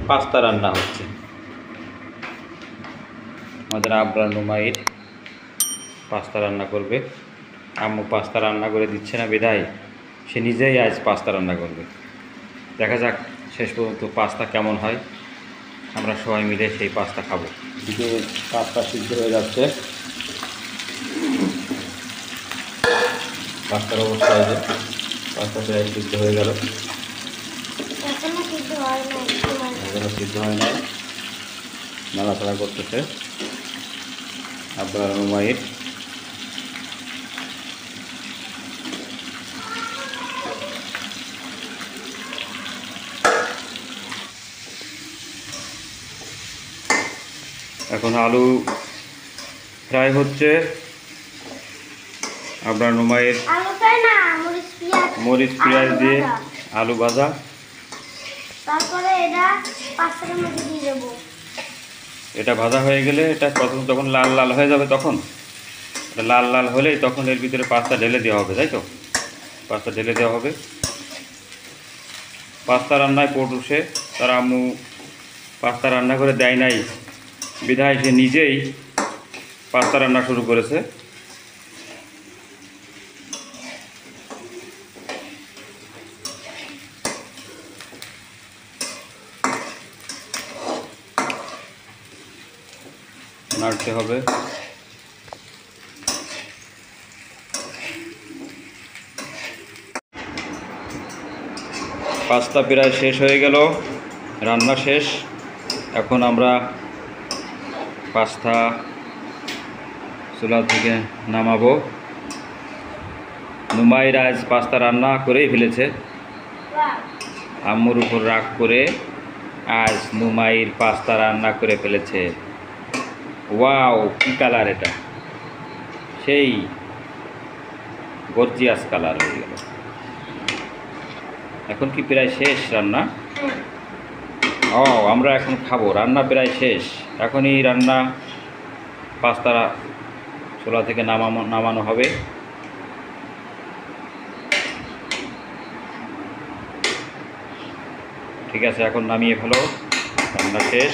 Pasta রান্না হচ্ছে। আমাদের আবরার নুমাইর পাস্তা রান্না করবে। আম্মু পাস্তা রান্না করে দিচ্ছে না বিধায় সে নিজেই আজ পাস্তা রান্না করবে। দেখা যাক শেষ পর্যন্ত পাস্তা কেমন হয়, আমরা সবাই মিলে সেই পাস্তা খাবো। এদিকে পাস্তা সিদ্ধ হয়ে যাচ্ছে। পাস্তার অবস্থা হয় যে পাস্তা প্রায় সিদ্ধ হয়ে গেল। এখনো সিদ্ধ হয় নাই, নাড়াচাড়া করতেছে আবরার নুমাইর। এখন আলু ফ্রাই হচ্ছে। আবরার নুমাইর মরিচ পেঁয়াজ দিয়ে আলু ভাজা। তারপরে পাস্তার মধ্যে দিয়ে দেবো। এটা ভাজা হয়ে গেলে এটা যখন লাল লাল হয়ে যাবে তখন এটা লাল লাল হলেই তখন এর ভিতরে পাস্তা ঢেলে দেওয়া হবে, তাই তো? পাস্তা ঢেলে দেওয়া হবে। পাস্তা রান্নায় পড়ুসে তার আম্মু পাস্তা রান্না করে দেয় নাই বিধায় সে নিজেই পাস্তা রান্না শুরু করেছে। নাড়তে হবে। পাস্তা প্রায় শেষ হয়ে গেল, রান্না শেষ। এখন আমরা পাস্তা চুলা থেকে নামাবো। নুমাইর আজ পাস্তা রান্না করেই ফেলেছে। আম্মুর উপর রাগ করে আজ নুমাইর পাস্তা রান্না করে ফেলেছে। ওয়াও, কি কালার! এটা সেই গর্জিয়াস কালার হয়ে গেল। এখন কি প্রায় শেষ রান্না? ও, আমরা এখন খাবো। রান্না প্রায় শেষ, এখনই রান্না পাস্তা চুলা থেকে নামানো হবে। ঠিক আছে, এখন নামিয়ে ফেলো, রান্না শেষ।